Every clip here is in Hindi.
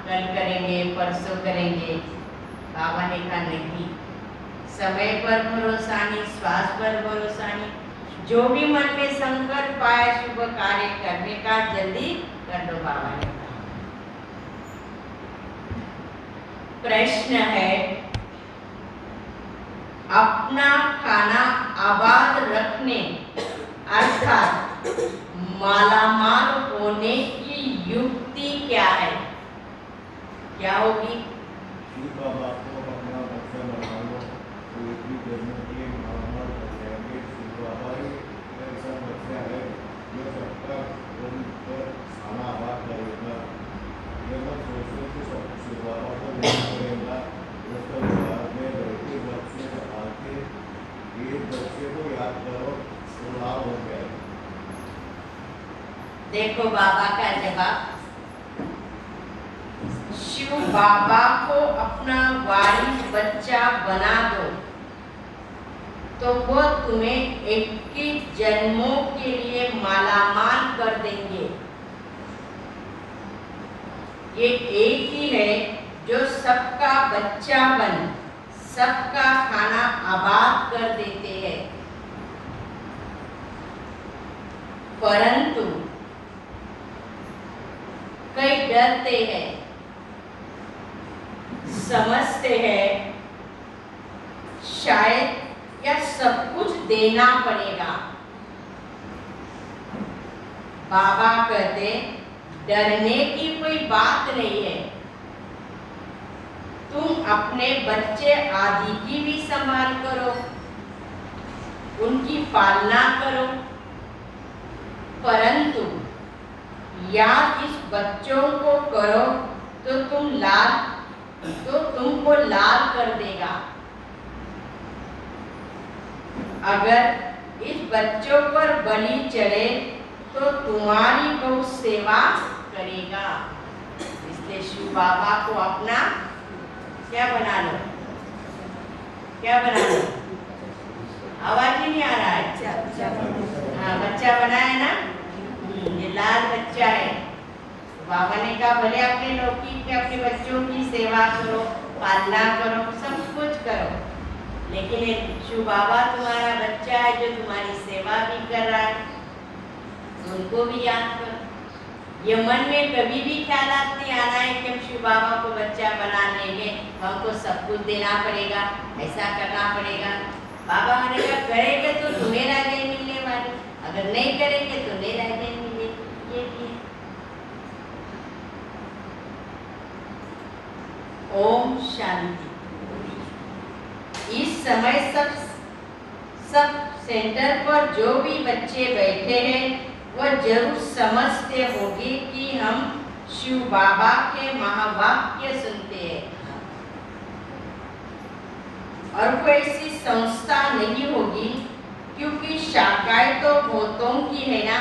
कल करेंगे, परसों करेंगे। बाबा ने कहा नहीं, समय पर भरोसा नहीं, श्वास पर भरोसा नहीं। जो भी मन में संकल्प पाए शुभ कार्य करने का, जल्दी कर दो, बाबा ने कहा। प्रश्न है, अपना खाना आबाद रखने अर्थात मालामाल होने की युक्ति क्या है? क्या होगी? बाबा को अपना बच्चा बना लो तो एक भी जन्म के मालामाल हो जाएंगे। बाबा ही ऐसा बच्चा है जो सबका पर खाना आबाद करेगा। ये मत सोचो कि सब बाबा को नहीं करेगा। उसका बाद में लड़के बच्चे को आके एक बच्चे को याद करो तो लाभ हो गया। देखो बाबा का जवाब, शिव बाबा को अपना वारिस बच्चा बना दो तो वो तुम्हें 21 जन्मों के लिए मालामाल कर देंगे। ये एक ही है जो सबका बच्चा बन सबका खाना आबाद कर देते हैं। परंतु कई डरते हैं, समझते हैं शायद या सब कुछ देना पड़ेगा। बाबा कहते डरने की कोई बात नहीं है, तुम अपने बच्चे आदि की भी संभाल करो, उनकी पालना करो, परंतु याद इस बच्चों को करो तो तुमको लाल कर देगा। अगर इस बच्चों पर बलि चढ़े तो तुम्हारी गौ सेवा करेगा। इसलिए शिव बाबा को अपना क्या बना लो, क्या बना लो? आवाज ही नहीं आ रहा है। हाँ, बच्चा बनाया ना, ये लाल बच्चा है। बाबा ने कहा भले अपने लौकिक के अपने बच्चों की सेवा करो, पालना करो, सब कुछ करो, लेकिन एक शिव बाबा तुम्हारा बच्चा है जो तुम्हारी सेवा भी कर रहा है, उनको भी याद करो। ये मन में कभी भी ख्याल नहीं आना है कि हम शिव बाबा को बच्चा बना लेंगे, हमको सब कुछ देना पड़ेगा, ऐसा करना पड़ेगा। बाबा ने कहा करेंगे तो तुम्हें राजें मिलने वाली, अगर नहीं करेंगे तो नहीं राजें मिलेगी। ये भी है। ओम शांति। इस समय सब सेंटर पर जो भी बच्चे बैठे हैं वह जरूर समझते होंगे कि हम शिव बाबा के महावाक्य सुनते हैं और कोई ऐसी संस्था नहीं होगी, क्योंकि शाखाएं तो बहुतों की है ना,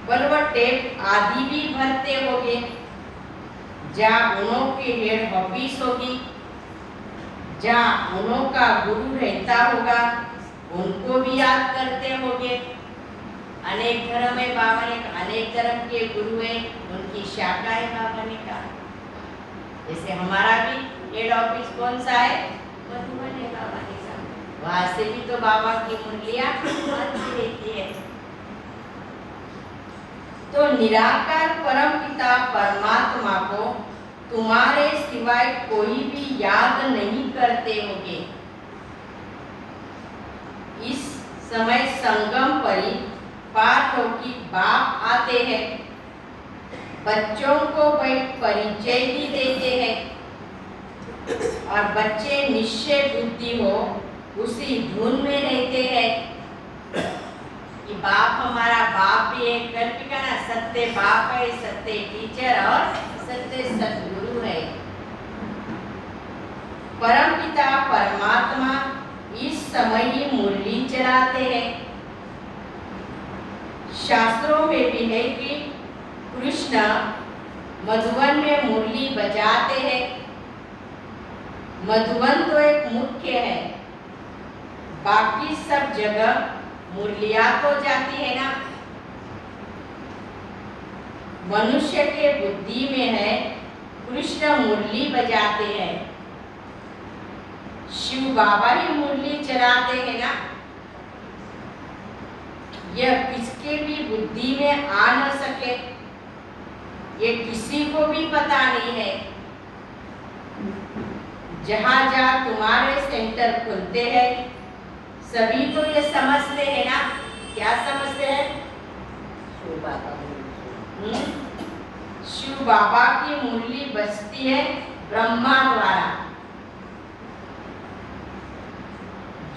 पर वह टेप आदि भी भरते होंगे जहाँ उन्हों की हेड ऑफिस होगी, जहाँ उन्हों का गुरु रहता होगा, उनको भी याद करते होंगे। अनेक धर्म है, बाबा ने अनेक धर्म के गुरु है, उनकी शाखा है। बाबा ने कहा जैसे हमारा भी हेड ऑफिस कौन सा है, मधुबन है। बाबा ने कहा वहां से भी तो बाबा की मुरलियां आती रहती है। तो निराकार परम पिता परमात्मा को तुम्हारे सिवाय कोई भी याद नहीं करते होंगे। इस समय संगम परी पाठों की बाप आते हैं, बच्चों को परिचय भी देते हैं और बच्चे निश्चय बुद्धि हो उसी धुन में रहते हैं कि बाप हमारा बाप भी है। कल्पिका ना, सत्य बाप है, सत्य टीचर और सत्य सद्गुरु है। परम पिता परमात्मा इस समय ही मुरली चलाते हैं। शास्त्रों में भी है कि कृष्ण मधुबन में मुरली बजाते हैं। मधुबन तो एक मुख्य है, बाकी सब जगह मुरलियां तो जाती है ना। मनुष्य के बुद्धि में है मुरली बजाते हैं। शिव बाबा ही मुरली चलाते हैं ना। यह किसके भी बुद्धि में आ न सके, ये किसी को भी पता नहीं है। जहां जहां तुम्हारे सेंटर खुलते हैं सभी तो ये समझते हैं ना। क्या समझते हैं? शिव बाबा की मुरली बजती है ब्रह्मा द्वारा,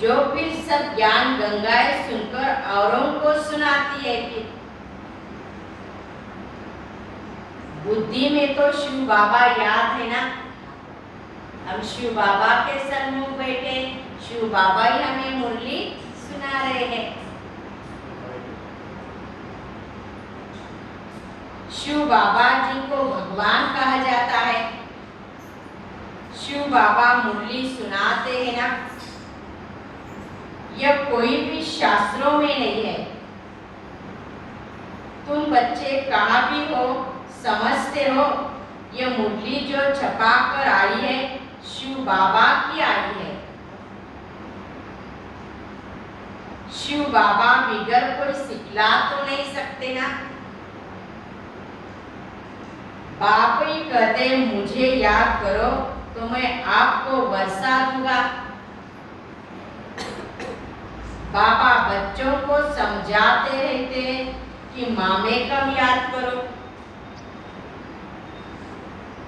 जो फिर सब ज्ञान गंगाएं सुनकर औरों को सुनाती है। फिर बुद्धि में तो शिव बाबा याद है ना। हम शिव बाबा के सन्मुख बैठे, शिव बाबा ही हमें मुरली सुना रहे हैं। शिव बाबा जिनको भगवान कहा जाता है, शिव बाबा मुरली सुनाते हैं ना। यह कोई भी शास्त्रों में नहीं है। तुम बच्चे कहाँ भी हो समझते हो, यह मुरली जो छपा कर आई है शिव बाबा की आई है। शिव बाबा बिगर कोई सिखला तो नहीं सकते ना। बाप ही कहते मुझे याद करो तो मैं आपको वर्षा दूंगा। बाबा बच्चों को समझाते रहते कि मामे कब याद करो,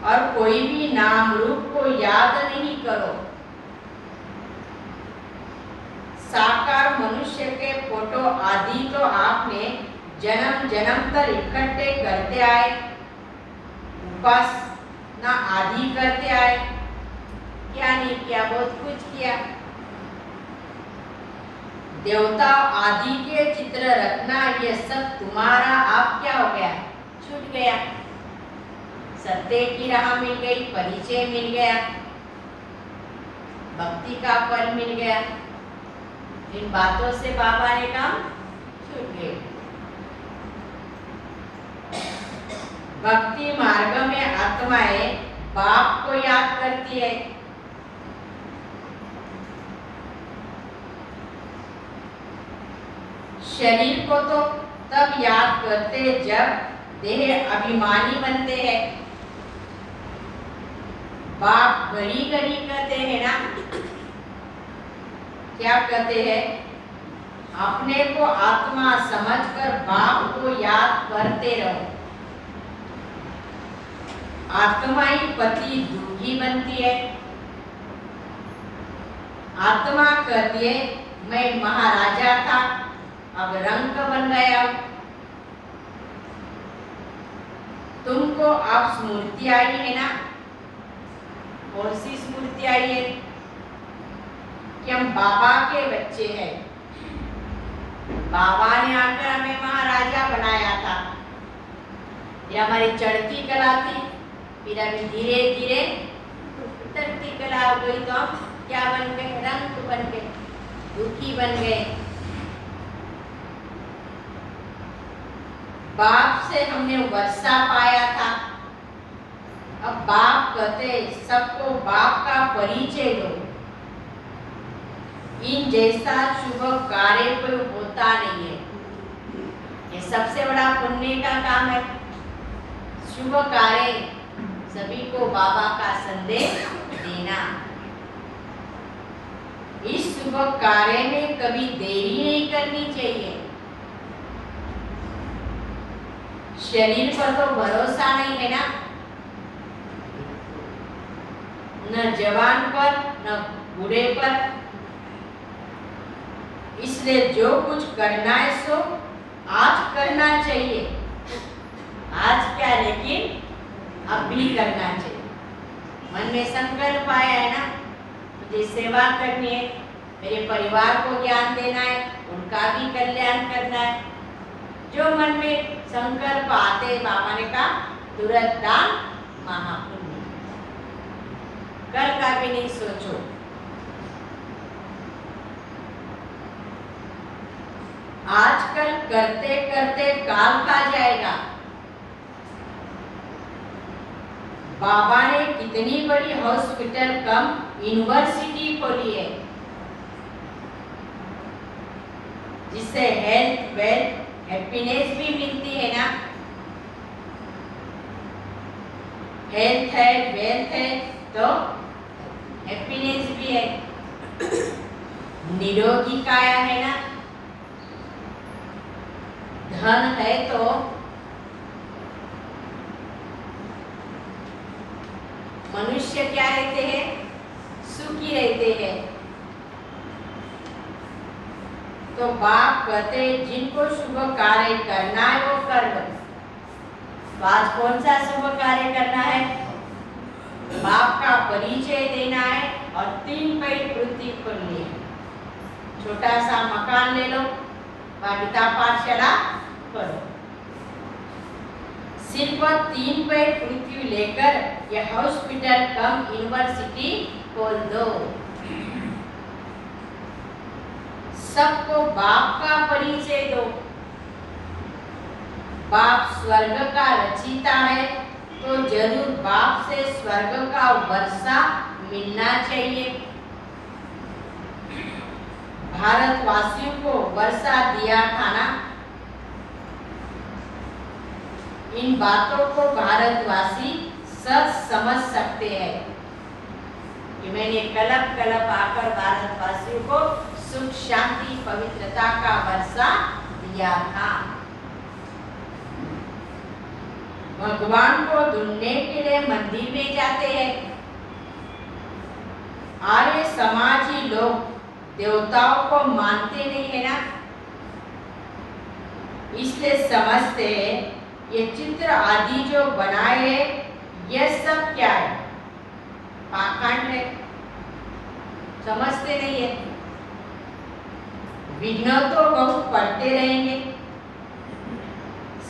और कोई भी नाम रूप को याद नहीं करो। साकार मनुष्य के फोटो आदि तो आपने जन्म जन्म तक इकट्ठे करते आए, उपासना आदि करते आए। क्या नहीं किया? बहुत कुछ किया। देवता आदि के चित्र रखना ये सब तुम्हारा आप क्या हो गया? छूट गया। सत्य की राह मिल गई, परिचय मिल गया, भक्ति का फल मिल गया। इन बातों से बाबा ने काम छूट गए। भक्ति मार्ग में आत्माएं बाप को याद करती है। शरीर को तो तब याद करते जब देह अभिमानी बनते हैं। बाप घड़ी घड़ी कहते हैं ना। क्या कहते हैं? अपने को आत्मा समझकर बाप को याद करते रहो। आत्मा ही पति दुखी बनती है। आत्मा कहती है मैं महाराजा था, अब रंक बन गया। तुमको अब स्मृति आई है ना। कौन सी स्मृति आई है? कि हम बाबा के बच्चे हैं। बाबा ने आकर हमें महाराजा बनाया था। ये हमारी चढ़ती कला थी, फिर अभी धीरे धीरे उतरती कला हो गई तो हम क्या बन गए? रंक बन गए, दुखी बन गए। बाप से हमने वर्षा पाया था। अब बाप कहते सबको बाप का परिचय दो। इन जैसा शुभ कार्य कोई होता नहीं है। ये सबसे बड़ा पुण्य का काम है। शुभ कार्य सभी को बाबा का संदेश देना। इस शुभ कार्य में कभी देरी नहीं करनी चाहिए। शरीर पर तो भरोसा नहीं है ना, न जवान पर न बूढ़े पर। इसलिए जो कुछ करना है सो आज करना चाहिए। आज क्या, लेकिन अब भी करना चाहिए। मन में संकल्प आया है ना, मुझे सेवा करनी है, मेरे परिवार को ज्ञान देना है, उनका भी कल्याण करना है। जो मन में संकल्प आते बाबा ने कहा तुरंत दान महापुण्य। कल का भी नहीं सोचो। आजकल करते करते काल खा जाएगा। बाबा ने कितनी बड़ी हॉस्पिटल कम यूनिवर्सिटी खोली है, जिससे हेल्थ वेल्थ हैप्पीनेस भी मिलती है ना। हेल्थ है, वेल्थ है तो हैप्पीनेस भी है। निरोगी काया है ना, धन है तो मनुष्य क्या रहते हैं, सुखी रहते हैं। तो बाप कहते जिनको शुभ कार्य करना है वो कर लो। तो आज कौन सा शुभ कार्य करना है? बाप का परिचय देना है और 3 पैर पृथ्वी खोलनी है। छोटा सा मकान ले लो, गीता पाठशाला करो। सिर्फ 3 पैर पृथ्वी लेकर यह हॉस्पिटल कम यूनिवर्सिटी खोल दो। सबको बाप का परिचय दो। बाप स्वर्ग का रचयिता है तो जरूर बाप से स्वर्ग का वर्षा मिलना चाहिए। भारतवासियों को वर्षा दिया था ना। इन बातों को भारतवासी सब समझ सकते हैं कि मैंने कलप कलप आकर भारतवासियों को सुख शांति पवित्रता का वर्षा दिया था। भगवान को ढूंढने के लिए मंदिर में जाते हैं। आर्य समाजी लोग देवताओं को मानते नहीं है ना, इसलिए समझते हैं ये चित्र आदि जो बनाए हैं यह सब क्या है, पाखंड है। समझते नहीं है। विघ्न तो बहुत पड़ते रहेंगे,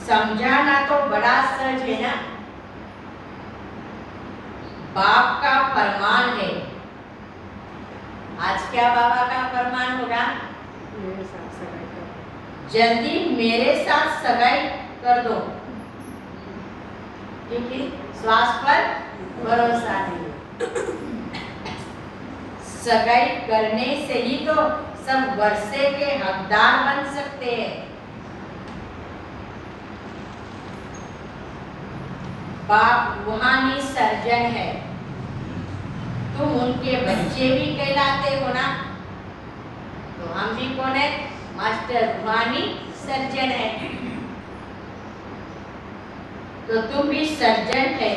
समझाना तो बड़ा सहज है ना। बाप का फरमान है। आज क्या बाबा का फरमान होगा? मेरे साथ सगाई कर। जल्दी मेरे साथ सगाई कर दो, क्योंकि श्वास पर भरोसा नहीं। सगाई करने से ही तो सब वर्षे के हकदार बन सकते हैं। बाप रूहानी सर्जन है, तुम उनके बच्चे भी कहलाते हो ना। तो हम भी कौन है? मास्टर रूहानी सर्जन है। तो तुम भी सर्जन है।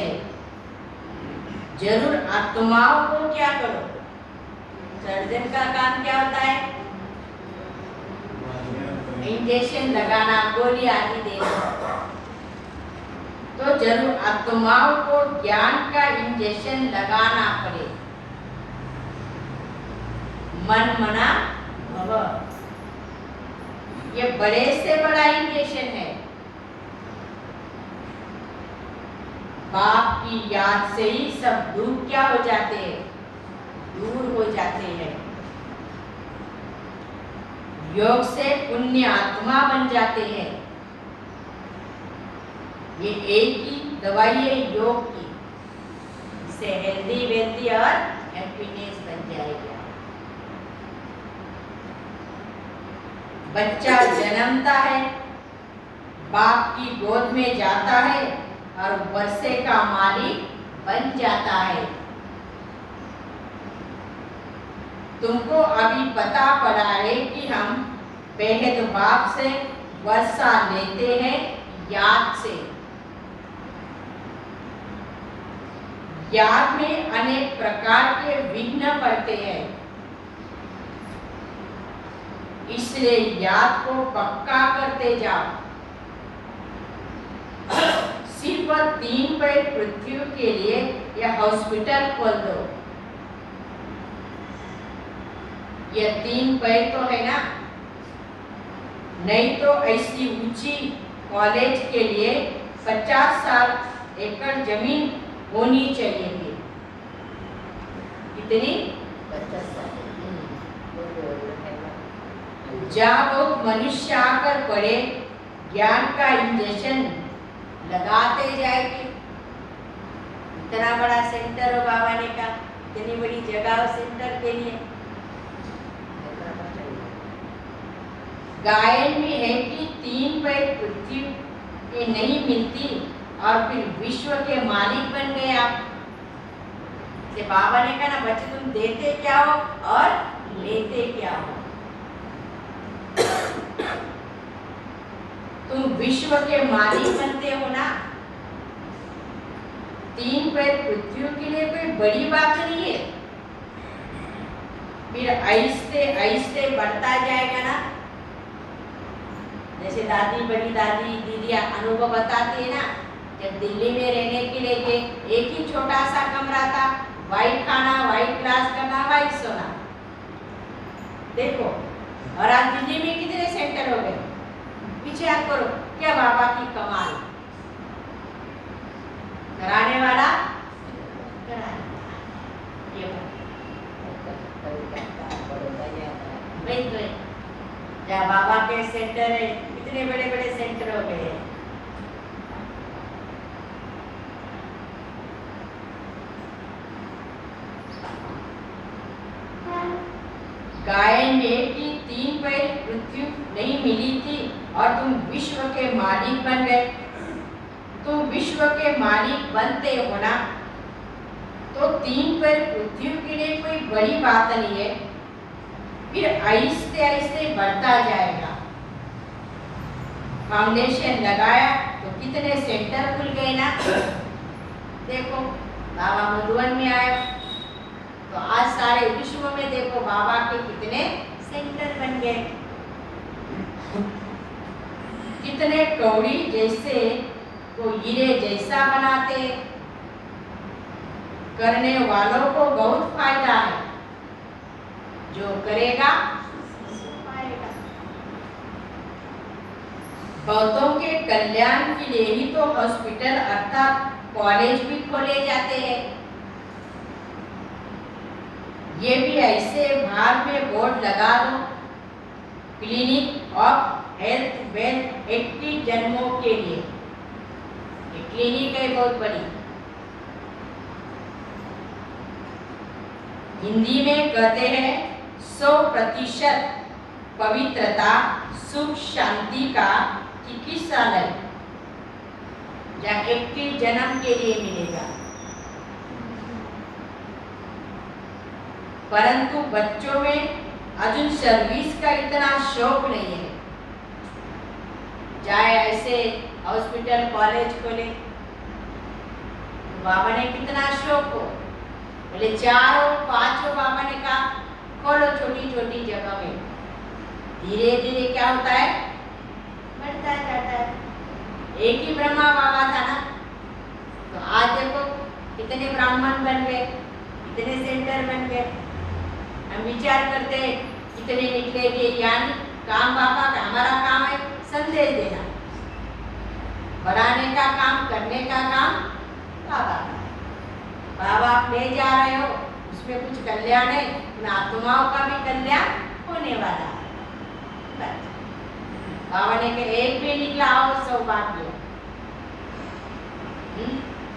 जरूर आत्माओं को क्या करो? सर्जन का काम क्या होता है? इंजेक्शन लगाना, गोली आदि देना। तो जरूर आत्माओं को ज्ञान का इंजेक्शन लगाना पड़े। मन मना भव, ये बड़े से बड़ा इंजेक्शन है। बाप की याद से ही सब दुख क्या हो जाते हैं? दूर हो जाते हैं। योग से पुण्य आत्मा बन जाते हैं। ये एक ही दवाई है योग की, इससे हेल्दी वेल्दी और हैप्पीनेस बन जाएगा। बच्चा जन्मता है, बाप की गोद में जाता है और वर्षे का मालिक बन जाता है। तुमको अभी पता पड़ा है कि हम बेहद बाप से वर्षा लेते हैं याद से। याद में अनेक प्रकार के विघ्न पड़ते हैं, इसलिए याद को पक्का करते जाओ। सिर्फ 3 पैर पृथ्वी के लिए यह हॉस्पिटल खोल दो। यह 3 पैर तो है ना, नहीं तो ऐसी ऊंची कॉलेज के लिए 50 एकड़ जमीन होनी चाहिए। कितनी? 50। जहाँ बहुत मनुष्य आकर पड़े, ज्ञान का इंजेक्शन लगाते जाएंगे। इतना बड़ा सेंटर हो बाबा ने कहा, इतनी बड़ी जगह हो सेंटर के लिए। गायन में है कि 3 पैर पृथ्वी पे नहीं मिलती और फिर विश्व के मालिक बन गए आप। से बाबा ने कहा ना बच्चे, तुम देते क्या हो और लेते क्या हो। तुम विश्व के मालिक बनते हो ना। 3 पैर पृथ्वी के लिए कोई बड़ी बात नहीं है। फिर आहिस्ते आहिस्ते बढ़ता जाएगा ना। जैसे दादी, बड़ी दादी, दीदी अनुभव बताती है ना, जब दिल्ली में रहने के लिए गए, एक ही छोटा सा कमरा था, वाइट खाना, वाइट क्लास करना, वाइट सोना। देखो, और आज दिल्ली में कितने सेंटर हो गए। विचार करो, क्या बाबा की कमाल। कराने वाला कराने वाला। ये वही तो है। जहाँ बाबा के सेंटर है, कितने बड़े बड़े सेंटर हो गए हैं। गायन में कि 3 पैर पृथ्वी नहीं मिली थी और तुम विश्व के मालिक बन गए। तुम विश्व के मालिक बनते हो ना, तो 3 पैर पृथ्वी के लिए कोई बड़ी बात नहीं है। फिर आहिस्ते आहिस्ते बढ़ता जाएगा। फाउंडेशन लगाया तो कितने सेंटर खुल गए ना। देखो, बाबा मधुबन में आए तो आज सारे विश्व में देखो बाबा के कितने सेंटर बन गए। कितने कौड़ी जैसे को हीरे जैसा बनाते। करने वालों को बहुत फायदा है, जो करेगा सो पाएगा। बहुतों के कल्याण के लिए ही तो हॉस्पिटल अर्थात कॉलेज भी खोले जाते हैं। ये भी ऐसे बाहर में बोर्ड लगा दो, क्लिनिक ऑफ हेल्थ वेल्थ 80 जन्मों के लिए। ये क्लिनिक है बहुत बड़ी। हिंदी में कहते हैं 100% पवित्रता सुख शांति का चिकित्सालय, जहाँ 21 जन्म के लिए मिलेगा। परंतु बच्चों में अजून सर्विस का इतना शौक नहीं है। चाहे ऐसे हॉस्पिटल कॉलेज खोले, बाबा ने कितना शौक हो, बोले 4-5 बाबा ने कहा खोलो छोटी छोटी जगह में। धीरे धीरे क्या होता है, बढ़ता जाता है। एक ही ब्रह्मा बाबा था ना, तो आज देखो कितने ब्राह्मण बन गए, कितने सेंटर बन गए। हम विचार करते हैं कितने निकलेंगे, यानी काम बाबा का। हमारा काम है संदेश देना, बढ़ाने का काम, करने का काम बाबा का। बाबा आप ले जा रहे हो, उसमें कुछ कल्याण है, उन आत्माओं का भी कल्याण होने वाला है। बाबा ने कहा एक भी निकला हो सौभाग्य।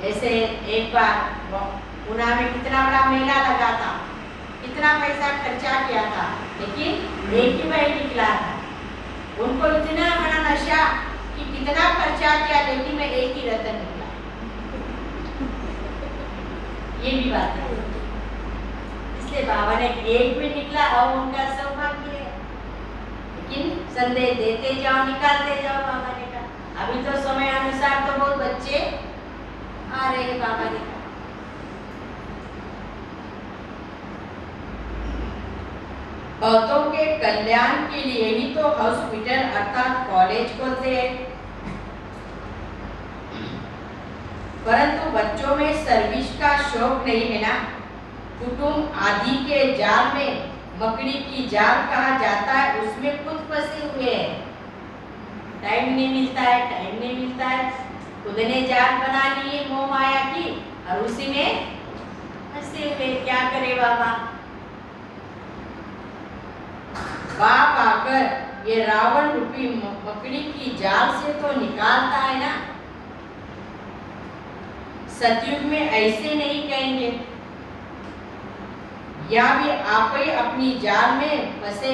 जैसे एक बार पुणे में कितना बड़ा मेला लगा था, कितना पैसा खर्चा किया था, लेकिन एक ही भाई निकला था। उनको इतना बड़ा नशा कि कितना खर्चा किया, लेकिन में एक ही रतन निकला। ये भी बात है। इसलिए बाबा ने एक भी निकला और उनका सौभाग्य है। लेकिन संदेश देते जाओ, निकालते जाओ। बाबा ने कहा अभी तो समय अनुसार तो बहुत बच्चे आ रहे हैं। बाबा ने कहा बहुतों के कल्याण के लिए ही तो हॉस्पिटल अर्थात कॉलेज खोलते हैं। परंतु बच्चों में सर्विस का शौक नहीं है ना। कुटुंब आदि के जाल में मकड़ी की जाल कहा जाता है, उसमें खुद फंसे हुए हैं। टाइम नहीं मिलता है, टाइम नहीं मिलता है। खुद ने जाल बना ली है मोह माया की, और उसी में फंसे हुए। क्या करे बाबा। बाप आकर ये रावण रूपी मकड़ी की जाल से तो निकालता है ना। सतयुग में ऐसे नहीं कहेंगे। या भी आप ही अपनी जाल में फंसे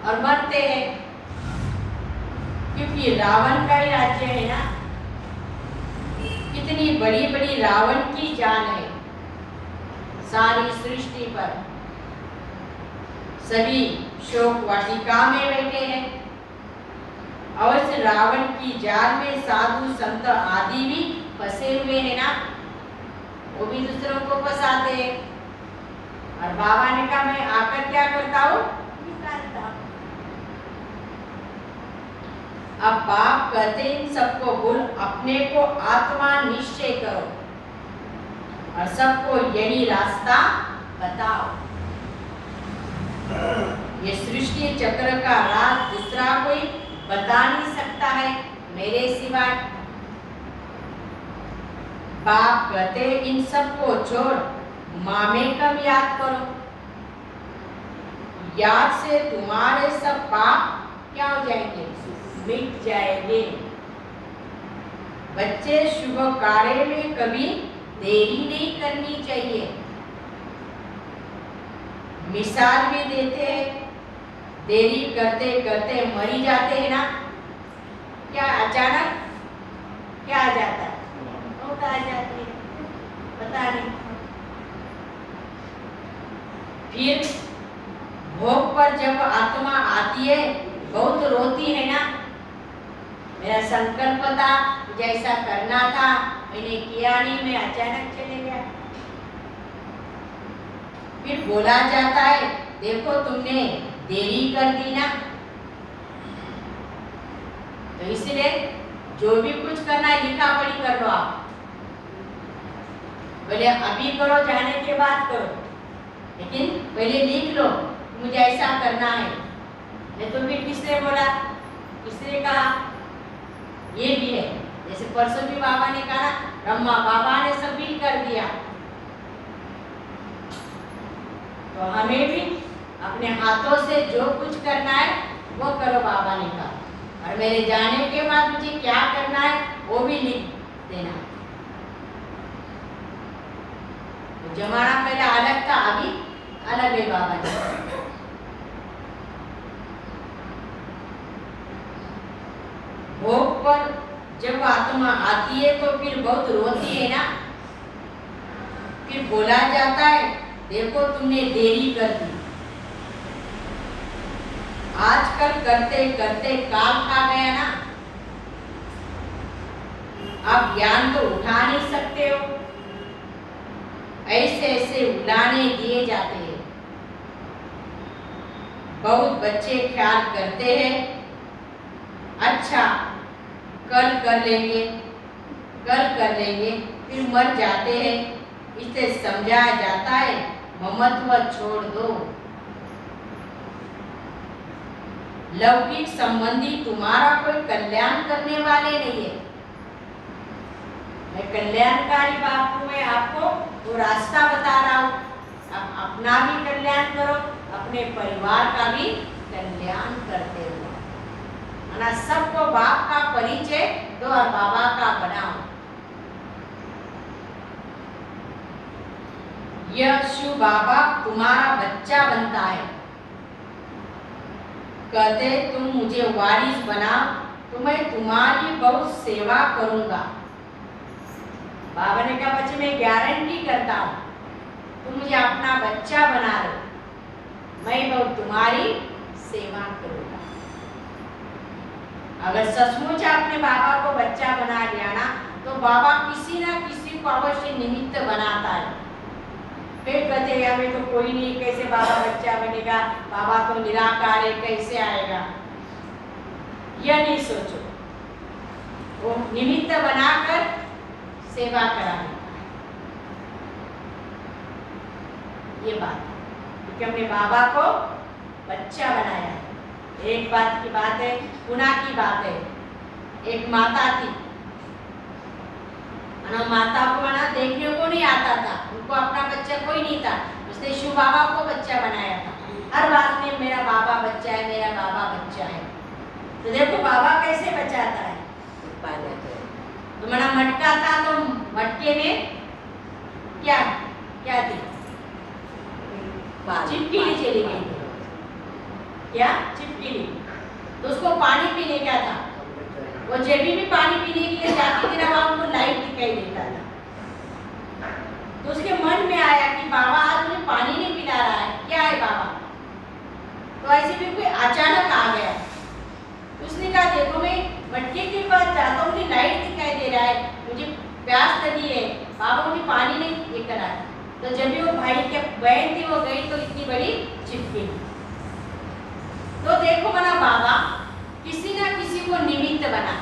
और मरते हैं, क्योंकि रावण का ही राज्य है ना। कितनी बड़ी बड़ी रावण की जान है सारी सृष्टि पर। सभी शोक वाटिका में बैठे हैं। अवश्य रावण की जाल में साधु संत आदि भी फंसे हुए हैं ना, वो भी दूसरों को फंसाते हैं। और बाबा ने कहा मैं आकर क्या करता हूँ, निकालता हूँ। अब बाप कहते इन सबको भूल अपने को आत्मा निश्चय करो और सबको यही रास्ता बताओ। ये सृष्टि चक्र का राज दूसरा कोई बता नहीं सकता है मेरे सिवाय। बाप कहते इन सबको छोड़ मामेकम याद करो। याद से तुम्हारे सब पाप क्या हो जाएंगे, मिट जाएंगे। बच्चे शुभ कार्य में कभी देरी नहीं करनी चाहिए। मिसाल भी देते हैं, देरी करते करते मरी जाते हैं ना, क्या अचानक क्या आ जाता है, मौत आ जाती है, पता नहीं। फिर भोग पर जब आत्मा आती है बहुत रोती है ना, मेरा संकल्प था जैसा करना था मैंने किया नहीं, मैं अचानक चले गया। फिर बोला जाता है देखो तुमने देरी कर दी ना। तो इसलिए जो भी कुछ करना है लिखा पढ़ी कर लो आप, बोले अभी करो जाने के बाद करो, लेकिन पहले लिख लो मुझे ऐसा करना है। नहीं तो फिर किसने बोला, किसने कहा, ये भी है। जैसे परसों भी बाबा ने कहा ब्रह्मा बाबा ने सभी कर दिया, तो हमें भी अपने हाथों से जो कुछ करना है वो करो बाबा ने कहा। और मेरे जाने के बाद मुझे क्या करना है वो भी लिख देना। तो जमाना पहले अलग था, अभी अलग है बाबा जी। भोग पर जब आत्मा आती है तो फिर बहुत रोती है ना। फिर बोला जाता है देखो तुमने देरी कर दी, आजकल करते करते काल खा गया ना, आप ज्ञान तो उठा नहीं सकते हो। ऐसे ऐसे उड़ाने दिए जाते हैं। बहुत बच्चे ख्याल करते हैं अच्छा कल कर लेंगे, कल कर लेंगे, फिर मर जाते हैं। इसे समझाया जाता है ममत्व छोड़ दो। लौकिक संबंधी तुम्हारा कोई कल्याण करने वाले नहीं है। मैं कल्याणकारी बाप हूँ, मैं आपको वो रास्ता बता रहा हूँ। आप अपना भी कल्याण करो, अपने परिवार का भी कल्याण करते हो। ना सबको बाप का परिचय दो और बाबा का बनाओ। यह शिव बाबा तुम्हारा बच्चा बनता है। कहते तुम मुझे वारिस बनाओ तो मैं तुम्हारी बहुत सेवा करूंगा। बाबा ने कहा बच्चे मैं गारंटी करता हूँ तुम मुझे अपना बच्चा बना लो, मैं बहुत तुम्हारी सेवा करूंगा। अगर सचमुच आपने बाबा को बच्चा बना लिया ना तो बाबा किसी ना किसी को अवश्य निमित्त बनाता है। फिर कहते हैं हमें तो कोई नहीं, कैसे बाबा बच्चा बनेगा, बाबा तो निराकार है, कैसे आएगा। यह नहीं सोचो, वो निमित्त बनाकर सेवा कराने ये बात, क्योंकि हमने बाबा को बच्चा बनाया। एक बात की बात है, पुना की बात है। एक माता थी, माता को ना देखने को नहीं आता था, उनको अपना बच्चा कोई नहीं था। उसने शिव बाबा को बच्चा बनाया था। हर बात में मेरा बाबा बच्चा है, मेरा बाबा बच्चा है। तो देखो बाबा कैसे बचाता है। तो मेरा मटका था तो मटके में क्या क्या थी? छिपकली चली गई। क्या? छिपकली। तो उसको पानी पीने क्या था? वो जब भी पानी पीने के लिए जाती थी ना, वहां उनको लाइट दिखाई देता था। तो उसके मन में आया कि बाबा आज मुझे पानी नहीं पिला रहा है, क्या है बाबा? तो ऐसे भी कोई अचानक आ गया। उसने कहा देखो मैं मटके के पास जाता हूँ, मुझे लाइट दिखाई दे रहा है, मुझे प्यास लगी है, बाबा मुझे पानी नहीं लेकर आया। तो जब भी वो भाई के बहन थी वो गई तो इतनी बड़ी छिपकली। तो देखो बना बाबा किसी ना किसी को निमित्त बना।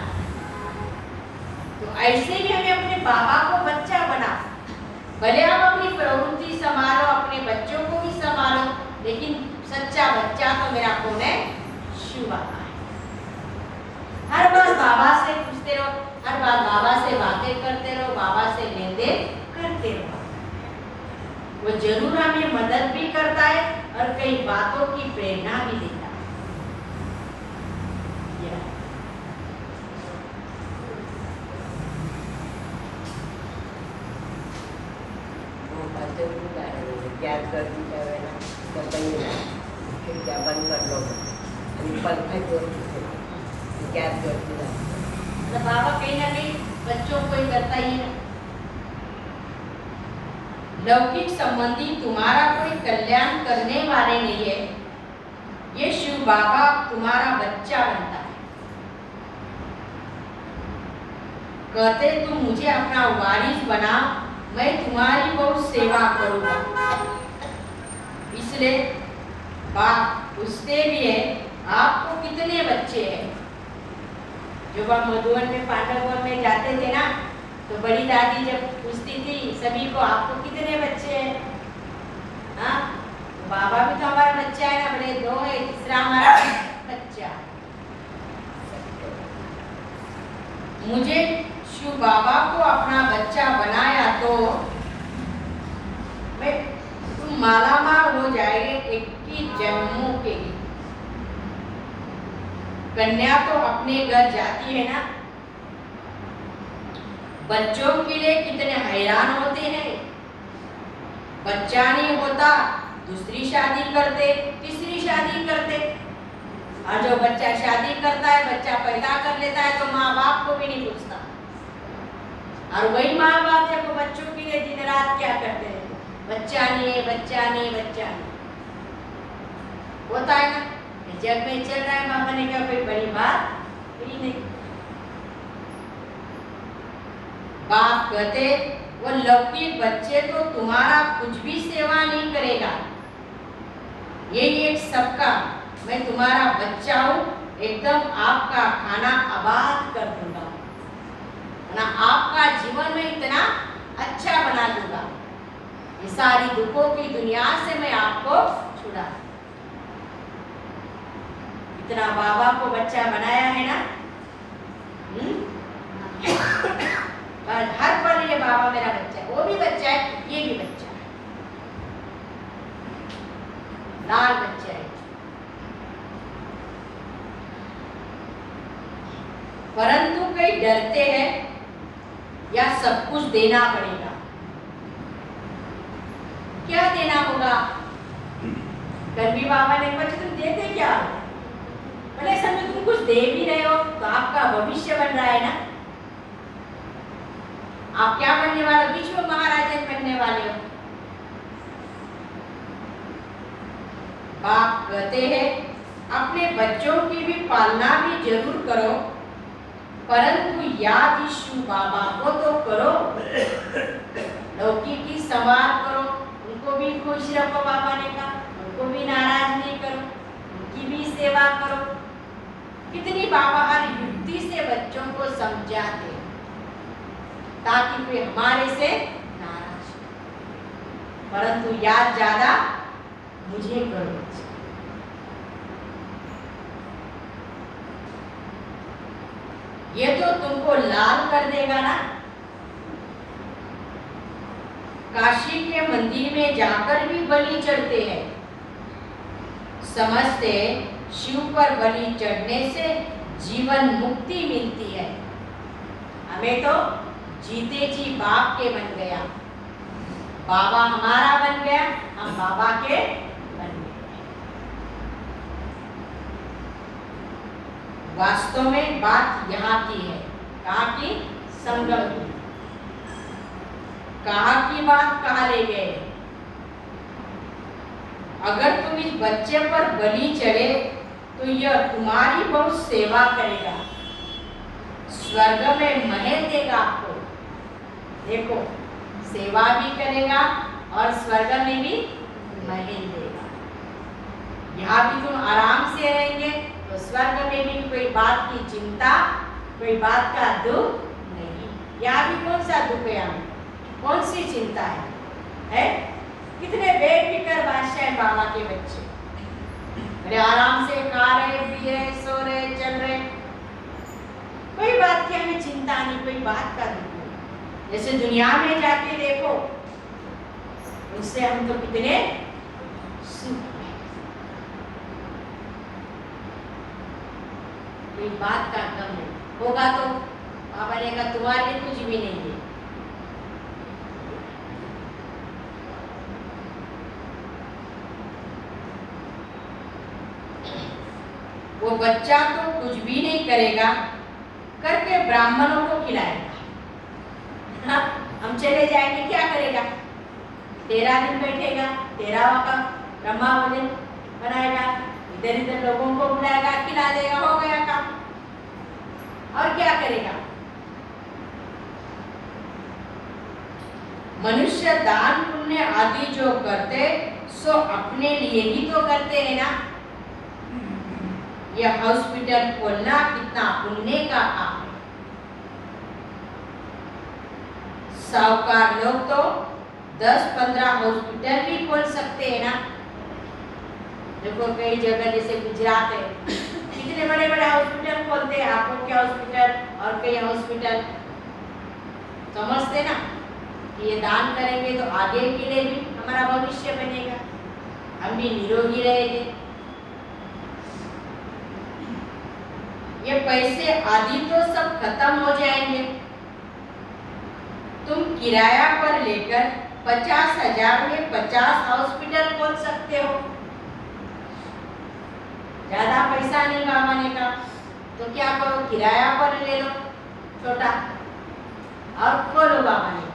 तो ऐसे ही हमें अपने बाबा को बच्चा बना। भले आप अपनी प्रवृत्ति संभालो, अपने बच्चों को भी संभालो, लेकिन सच्चा बच्चा तो मेरा कौन है? शिव बाबा है। हर बार बाबा से पूछते रहो, हर बार बाबा से बातें करते रहो, बाबा से लेन देन करते रहो। वो जरूर हमें मदद भी करता है और कई बातों की प्रेरणा भी देता है। याद कर दी जाए ना तो कहीं फिर क्या बंद कर लो पंखा जोड़ याद कर दी जाए। तो बाबा कहीं ना कहीं बच्चों को ही करता ही है। लौकिक संबंधी तुम्हारा कोई कल्याण करने वाले नहीं है, ये शिव बाबा तुम्हारा बच्चा बनता है। कहते तुम मुझे अपना वारिस बना, मैं तुम्हारी बहुत सेवा करूंगा। इसलिए बाप पूछते भी है आपको कितने बच्चे हैं? जब आप मधुवन में पांडववन में जाते थे ना, तो बड़ी दादी जब पूछती थी सभी को आपको कितने बच्चे हैं? हाँ, तो बाबा भी तो हमारा बच्चा है ना, बड़े दो है, तीसरा हमारा बच्चा। मुझे शिव बाबा को अपना बच्चा बनाया तो मैं तुम मालामाल हो जाएंगे 21 जन्मों के लिए। कन्या तो अपने घर जाती है ना, बच्चों के लिए कितने हैरान होते हैं। बच्चा नहीं होता दूसरी शादी करते, तीसरी शादी करते, और जो बच्चा शादी करता है, बच्चा पैदा कर लेता है, तो माँ बाप को भी नहीं पूछता। और वही माँ बाप देखो बच्चों के लिए दिन रात क्या करते हैं, बच्चा नहीं है, बच्चा नहीं, बच्चा नहीं। होता है ना, जग में चल रहा है, बाबा ने कहा कोई बड़ी बात ही नहीं। बाप कहते वो लौकिक बच्चे तो तुम्हारा कुछ भी सेवा नहीं करेगा, यही एक सबका मैं तुम्हारा बच्चा हूँ, एकदम आपका खाना आबाद कर दूंगा ना, आपका जीवन में इतना अच्छा बना दूंगा, ये सारी दुखों की दुनिया से मैं आपको छुड़ा। इतना बाबा को बच्चा बनाया है ना, और हर पल ये बाबा मेरा बच्चा है, वो भी बच्चा है, ये भी बच्चा है, लाल बच्चा है। परंतु कई डरते हैं या सब कुछ देना पड़ेगा। क्या देना होगा? कभी बाबा ने पूछा तुम देते क्या? भले समय तुम कुछ दे भी रहे हो तो आपका भविष्य बन रहा है ना। आप क्या बनने वाले हो? विश्व महाराजा बनने वाले हो। बाप कहते हैं अपने बच्चों की भी पालना भी जरूर करो, परंतु याद शिव बाबा को तो करो, लौकिक की संवाद करो, उनको भी खुश रखो। बाबा ने कहा उनको भी नाराज नहीं करो, उनकी भी सेवा करो। कितनी बाबा हर युक्ति से बच्चों को समझाते ताकि कोई हमारे से नाराज हो, परंतु याद ज्यादा मुझे करो। ये तो तुमको लाल कर देगा ना। काशी के मंदिर में जाकर भी बलि चढ़ते हैं, समझते शिव पर बलि चढ़ने से जीवन मुक्ति मिलती है। हमें तो जीते जी बाप के बन गया। बाबा हमारा बन गया, हम बाबा के बन गए। वास्तव में बात यहाँ की है, कहाँ की? संगम की। कहाँ की बात कहाँ ले गए? अगर तुम इस बच्चे पर बलि चढ़े तो यह तुम्हारी बहुत सेवा करेगा, स्वर्ग में महल देगा आपको। देखो, सेवा भी करेगा और स्वर्ग में भी महल देगा। यहाँ भी तुम आराम से रहेंगे तो स्वर्ग में भी कोई बात की चिंता, कोई बात का दुख नहीं। यहाँ भी कौन सा दुख है? यहाँ कौन सी चिंता है? कितने बेफिक्र बादशाह है बाबा के बच्चे। अरे आराम से खा रहे, पी रहे, सो रहे, चल रहे, कोई बात की हमें चिंता नहीं, कोई बात का दुख नहीं। जैसे दुनिया में जाके देखो, उससे हम तो कितने सुख हैं। कोई बात का गम नहीं होगा तो बाबा ने कहा तुम्हारे लिए कुछ भी नहीं है। वो बच्चा तो कुछ भी नहीं करेगा, करके ब्राह्मणों को खिलाएगा। हाँ, हम चले जाएंगे, क्या करेगा? 13 दिन बैठेगा, 13वां का ब्रह्मा भोजन बनाएगा, इधर इधर लोगों को बुलाएगा, खिला देगा, हो गया काम। और क्या करेगा? मनुष्य दान पुण्य आदि जो करते सो अपने लिए ही तो करते हैं ना। यह हॉस्पिटल खोलना कितना पुण्य का काम है। साहूकार लोग तो 10-15 हॉस्पिटल भी खोल सकते हैं ना। देखो कई जगह जैसे गुजरात है, कितने बड़े बड़े हॉस्पिटल खोलते हैं, आंखों के हॉस्पिटल और कई हॉस्पिटल। समझते ना कि ये दान करेंगे तो आगे के लिए भी हमारा भविष्य बनेगा, हम भी निरोगी रहेंगे। ये पैसे आदि तो सब खत्म हो जाएंगे। तुम किराया पर लेकर 50,000 में 50 हॉस्पिटल खोल सकते हो। ज्यादा पैसा नहीं बाबा ने कहा, तो क्या करो, किराया पर ले लो छोटा और खोलो बाबा ने।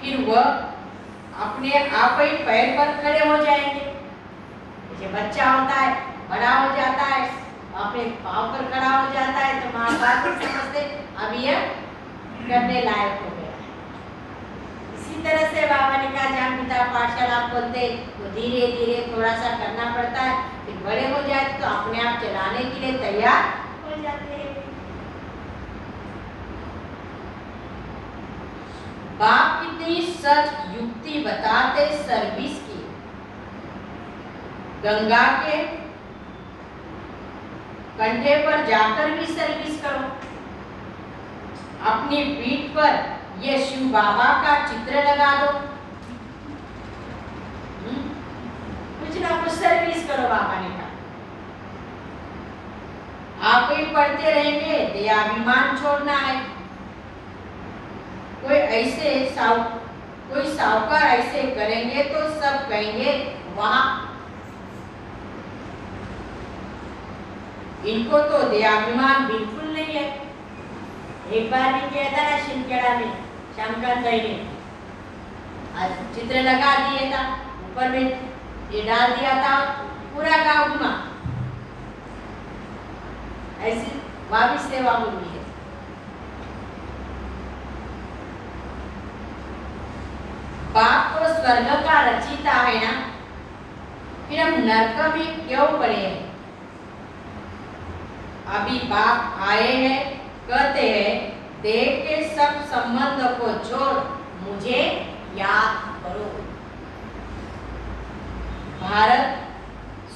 फिर वह अपने आप ही पैर पर खड़े हो जाएंगे। जैसे बच्चा होता है, बड़ा हो जाता है, अपने पाँव पर खड़ा हो जाता है, तो माँ बाप समझते अब यह करने लायक हो गया है। इसी तरह से बाबा ने कहा जहाँ पिता पाठशाला खोलते तो धीरे धीरे थोड़ा सा करना पड़ता है, फिर बड़े हो जाते तो अपने आप चलाने के लिए तैयार हो जाते हैं। बाप कितनी सच युक्ति बताते सर्विस की। गंगा के कंधे पर जाकर भी सर्विस करो। अपनी पीठ पर ये शिव बाबा का चित्र लगा दो। कुछ ना कुछ सर्विस करो बाबा ने कहा। आप ही पढ़ते रहेंगे, देहाभिमान छोड़ना है। कोई साहूकार ऐसे करेंगे तो सब कहेंगे वाह, इनको तो देहाभिमान बिल्कुल नहीं है। एक बार भी किया था ना शिमखेड़ा में, श्यामकांत भाई ने चित्र लगा दिए था, ऊपर में ये डाल दिया था, पूरा गांव घुमा। ऐसी वहां भी सेवा हुई है। बाप तो स्वर्ग का रचिता है ना, फिर हम नरक में क्यों पड़े हैं? अभी बाप आए हैं, कहते हैं देह के सब संबंध को छोड़ मुझे याद करो। भारत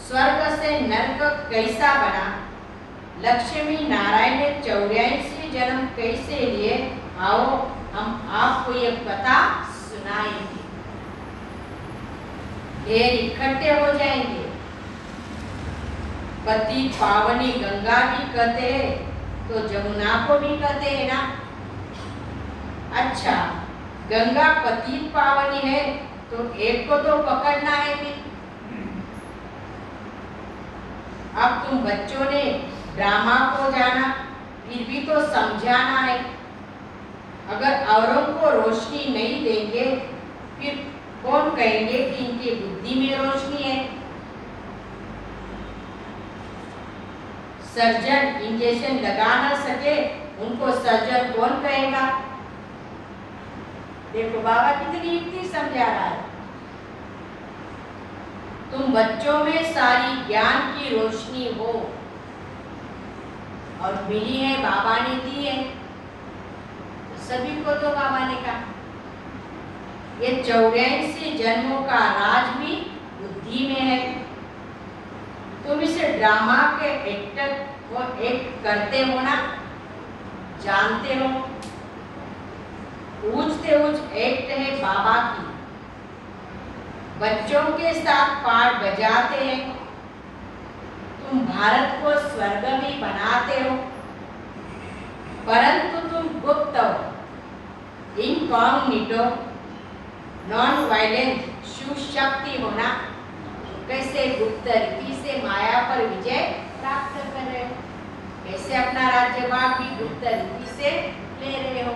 स्वर्ग से नरक कैसा बना, लक्ष्मी नारायण ने 84 जन्म कैसे लिए, आओ हम आपको ये कथा सुनाएंगे। ढेर इकट्ठे हो जाएंगे। पति पावनी गंगा भी कहते हैं तो जमुना को भी कहते हैं ना। अच्छा, गंगा पतित पावनी है तो एक को तो पकड़ना है भी। अब तुम बच्चों ने ड्रामा को जाना, फिर भी तो समझाना है। अगर औरों को रोशनी नहीं देंगे फिर कौन कहेंगे कि इनकी बुद्धि में रोशनी है। सर्जन इंजेक्शन लगा ना सके उनको सर्जन कौन कहेगा। देखो बाबा कितनी युक्ति समझा रहा है। तुम बच्चों में सारी ज्ञान की रोशनी हो और मिली है, बाबा ने दी है तो सभी को तो बाबा ने कहा। ये 84 जन्मों का राज भी बुद्धि में है। तुम इसे ड्रामा के एक्टर को एक्ट करते हो ना, जानते हो। ऊंचते ऊंच एक्ट है बाबा की। बच्चों के साथ पार्ट बजाते हैं। तुम भारत को स्वर्ग भी बनाते हो, परंतु तुम गुप्त हो, इनकॉग्निटो, नॉन वायलेंट, सुशक्ति होना। कैसे गुप्त रीति से माया पर विजय प्राप्त कर रहे हो, कैसे अपना राज्यभाग भी गुप्त रीति से ले रहे हो।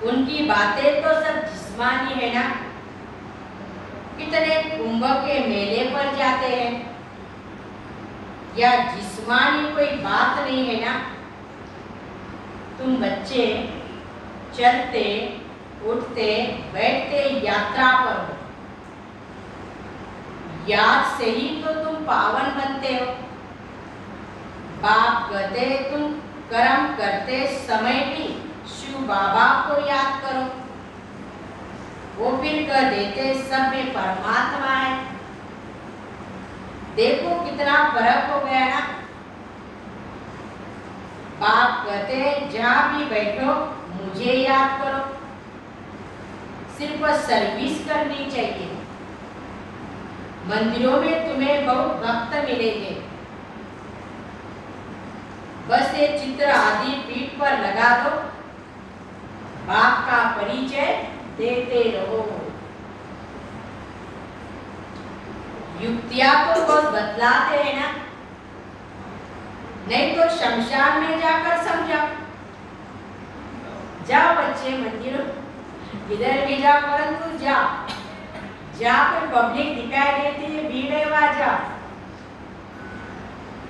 उनकी बातें तो सब जिस्मानी है ना। कितने कुंभ के मेले पर जाते हैं, या जिस्मानी कोई बात नहीं है ना। तुम बच्चे चलते उठते बैठते यात्रा पर हो, याद से ही तो तुम पावन बनते हो। बाप कहते तुम कर्म करते समय भी शिव बाबा को याद करो। वो फिर कह देते सब में परमात्मा है। देखो कितना फर्क हो गया ना। बाप कहते जहां भी बैठो मुझे याद करो। सिर्फ सर्विस करनी चाहिए। मंदिरों में तुम्हें बहुत भक्त मिलेंगे। बस ये चित्र आदि पीठ पर लगा दो, बाप का परिचय देते रहो। युक्तियां तो बहुत बतलाते हैं ना, नहीं तो शमशान में जाकर समझाओ। जाओ बच्चे मंदिरों, इधर भी जाओ, परंतु जाओ जहाँ पर पब्लिक दिखाई देती है, भीड़ है वहाँ जाओ।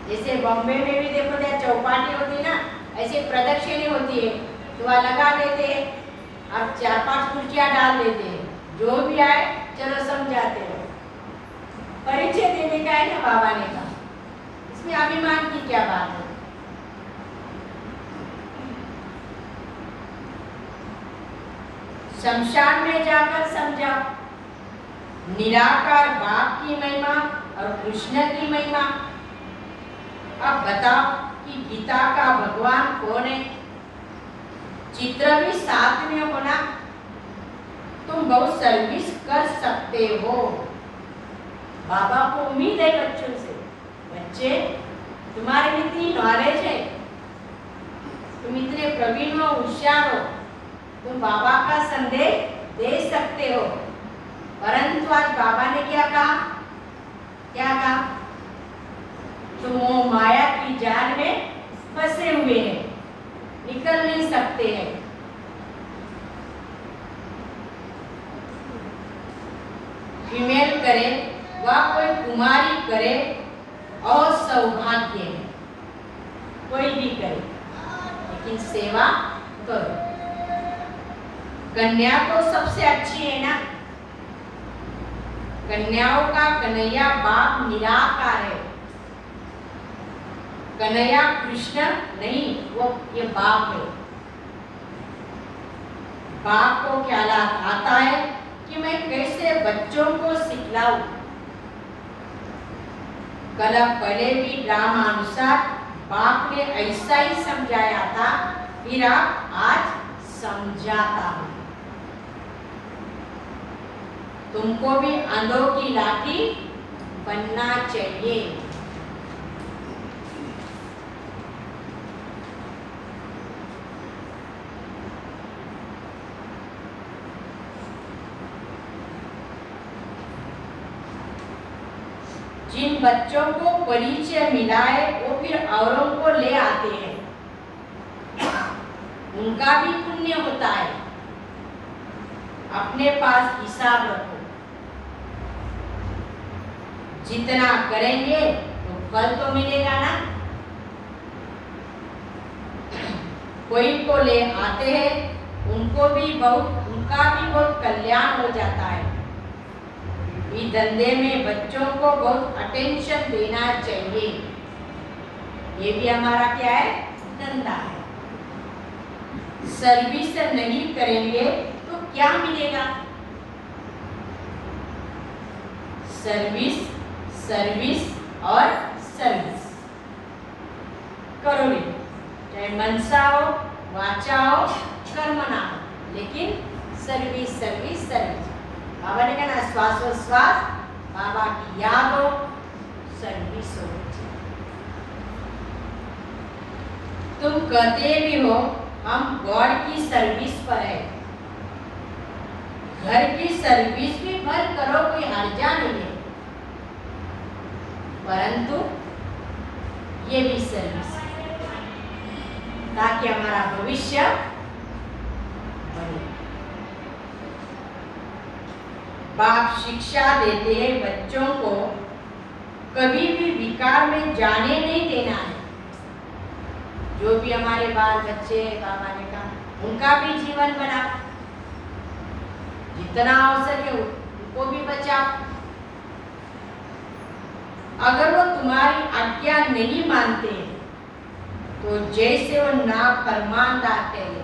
जैसे बॉम्बे में भी देखो क्या चौपाटी होती है ना, ऐसे प्रदक्षिणी होती है तो वहाँ लगा देते हैं। अब 4-5 कुर्सियाँ डाल देते हैं, जो भी आए चलो समझाते हो। परिचय देने का है ना बाबा ने कहा, इसमें अभिमान की क्या बात है। शमशान में जाकर समझाओ निराकार बाप की महिमा और कृष्ण की महिमा। अब बताओ कि गीता का भगवान कौन है। चित्र भी साथ में होना, तुम बहुत सर्विस कर सकते हो। बाबा को उम्मीद है बच्चों से, बच्चे तुम्हारे इतनी नॉलेज है, तुम इतने प्रवीण हो, होशियार हो, तुम बाबा का संदेश दे सकते हो। परंतु आज बाबा ने क्या कहा, क्या कहा, तुम वो माया की जाल में फंसे हुए हैं, निकल नहीं सकते हैं। फीमेल करे व कोई कुमारी करे और सौभाग्य है, कोई भी करे, लेकिन सेवा करो। कन्या तो सबसे अच्छी है ना। कन्याओं का कन्हैया बाप निराकार है। कन्हैया कृष्ण नहीं, वो ये बाप है। बाप को क्या आता है कि मैं कैसे बच्चों को सिखलाऊं। कल पहले भी ड्रामा अनुसार बाप ने ऐसा ही समझाया था, फिर आप आज समझाता हूं। तुमको भी अंधों की लाठी बनना चाहिए। जिन बच्चों को परिचय मिला है वो फिर औरों को ले आते हैं, उनका भी पुण्य होता है। अपने पास हिसाब रखो, जितना करेंगे तो फल तो मिलेगा ना। कोई को ले आते हैं, उनका भी बहुत कल्याण हो जाता है। इस धंधे में बच्चों को बहुत अटेंशन देना चाहिए। ये भी हमारा क्या है? धंधा है। सर्विस नहीं करेंगे तो क्या मिलेगा? सर्विस, सर्विस और सर्विस करोगे, चाहे मनसा हो, वाचा हो, कर्मणा हो, लेकिन सर्विस सर्विस सर्विस। बाबा ने कहा ना, श्वासोश्वास बाबा की याद हो, सर्विस हो। तुम कहते भी हो हम गॉड की सर्विस पर है, घर की सर्विस भी भर करो, कोई हर्जा नहीं है, परंतु ये भी सर्विस है ताकि हमारा भविष्य बने। बाप शिक्षा देते हैं बच्चों को कभी भी विकार में जाने नहीं देना है। जो भी हमारे बाल बच्चे बाबा ने कहा उनका भी जीवन बना, जितना हो सके उनको भी बचा। अगर वो तुम्हारी आज्ञा नहीं मानते तो जैसे वो नाफरमानदार ठहरे।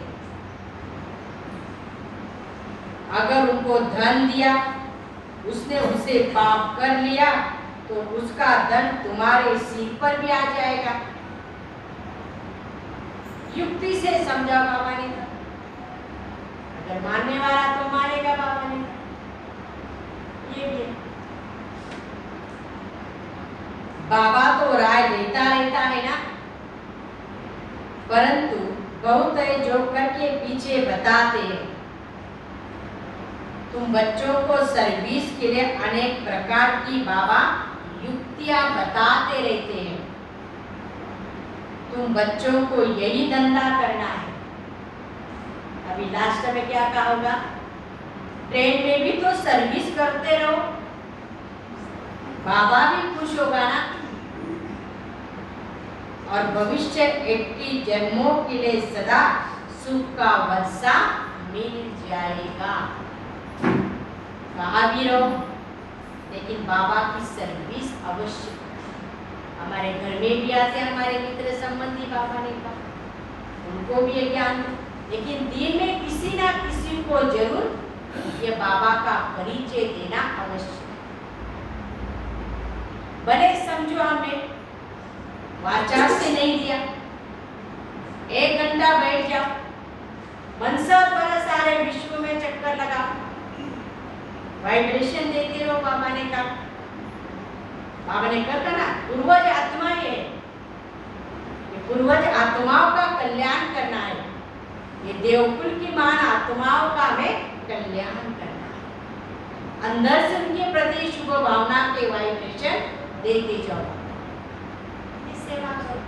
अगर उनको धन दिया, उसने उसे पाप कर लिया, तो उसका धन तुम्हारे सिर पर भी आ जाएगा। युक्ति से समझाओ बाबा ने कहा। अगर मानने वाला तो मानेगा, बाबा ने ये भी है। बाबा तो राय देता रहता है ना, परंतु बहुत है जो करके पीछे बताते हैं। तुम बच्चों को सर्विस के लिए अनेक प्रकार की बाबा युक्तियां बताते रहते हैं। तुम बच्चों को यही धंधा करना है। अभी लास्ट में क्या कहा होगा? ट्रेन में भी तो सर्विस करते रहो, बाबा भी खुश होगा ना। और भविष्य 80 जन्मों के लिए सदा सुख का वर्षा मिल जाएगा। कहा भी रहो, लेकिन बाबा की सर्विस अवश्य। हमारे घर में भी आते हमारे मित्र संबंधी, बाबा ने कहा उनको भी ये ज्ञान, लेकिन दिन में किसी ना किसी को जरूर ये बाबा का परिचय देना अवश्य। भले समझो हमने वाचा से नहीं दिया, 1 घंटा बैठ जाओ, मनसा पर सारे विश्व में चक्कर लगाओ, वाइब्रेशन देते रहो। बाबा ने कहा, बाबा ने कहा ना, पूर्वज आत्मा है, ये पूर्वज आत्माओं का कल्याण करना है। ये देवकुल की मान आत्माओं का हमें कल्याण करना है। अंदर से उनके प्रति शुभ भावना के वाइब्रेशन देते जाओ। सेवा करो।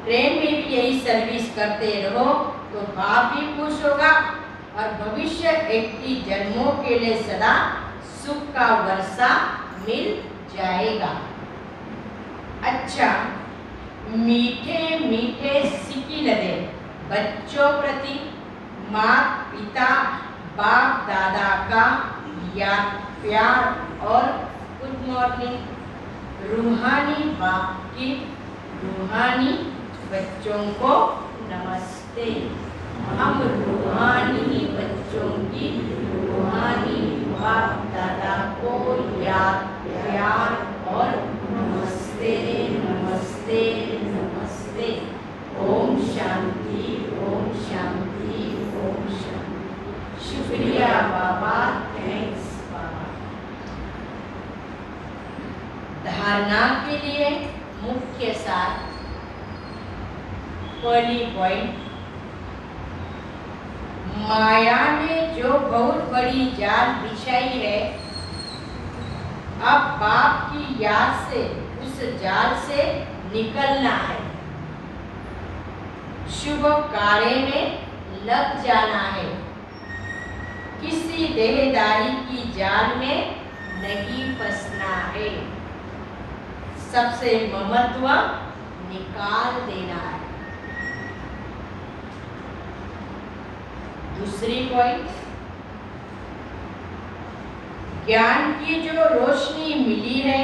ट्रेन में भी यही सर्विस करते रहो तो बाप भी खुश होगा और भविष्य 80 जन्मों के लिए सदा सुख का वर्षा मिल जाएगा। अच्छा, मीठे मीठे सिक्की लदे बच्चों प्रति माता पिता बाप दादा का याद प्यार और गुड मॉर्निंग। रूहानी बाप की रूहानी बच्चों को नमस्ते। हम रूहानी बच्चों की रूहानी बाप दादा को याद प्यार और नमस्ते नमस्ते नमस्ते। ओम शांति ओम शांति ओम शांति। शुक्रिया बाबा, थैंक्स बाबा। धारणा के लिए मुख्य सार, पहली पॉइंट, माया ने जो बहुत बड़ी जाल बिछाई है, अब बाप की याद से उस जाल से निकलना है, शुभ कार्य में लग जाना है, किसी देहदारी की जाल में नहीं फंसना है, सबसे ममत्व निकाल देना है। दूसरी पॉइंट, ज्ञान की जो रोशनी मिली है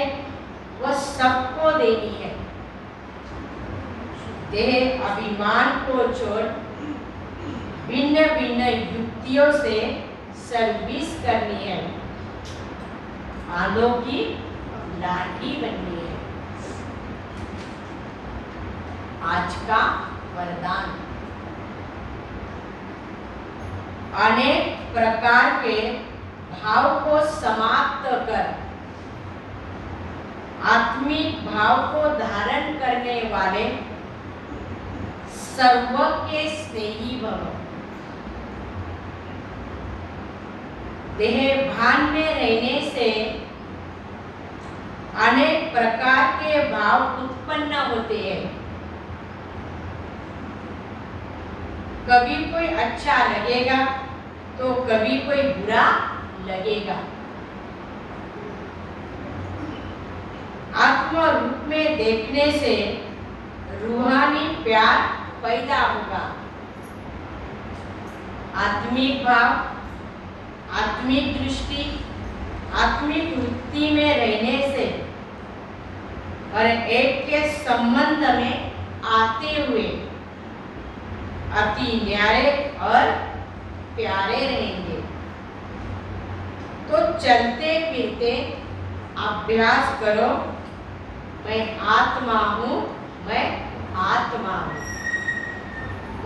वह सबको देनी है। देह अभिमान को छोड़ भिन्न भिन्न युक्तियों से सर्विस करनी है, आंधों की लाठी बननी है। आज का वरदान, अनेक प्रकार के भाव को समाप्त कर आत्मिक भाव को धारण करने वाले सर्व के स्नेही भव। देह भान में रहने से अनेक प्रकार के भाव उत्पन्न होते हैं। कभी कोई अच्छा लगेगा तो कभी कोई बुरा लगेगा। आत्म रूप में देखने से रूहानी प्यार पैदा होगा। आत्मिक भाव, आत्मिक दृष्टि, आत्मिक वृत्ति में रहने से और एक के संबंध में आते हुए अति न्यारे और प्यारे रहेंगे। तो चलते फिरते अभ्यास करो, मैं आत्मा हूँ, मैं आत्मा हूँ।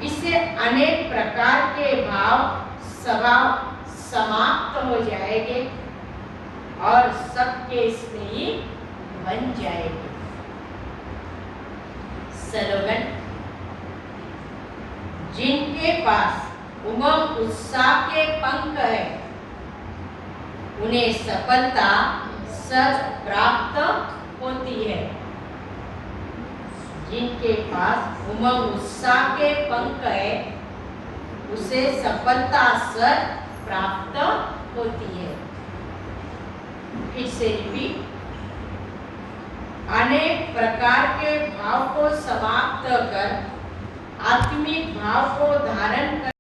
इससे अनेक प्रकार के भाव स्वभाव समाप्त हो जाएंगे और सबके स्नेही बन जाएंगे। स्लोगन, जिनके पास उमंग उत्साह के पंख है उन्हें सफलता सच प्राप्त होती है। जिनके पास उमंग उत्साह के पंख है उसे सफलता सच प्राप्त होती है। फिर से रिपीट, अनेक प्रकार के भाव को समाप्त कर आत्मिक भाव को धारण कर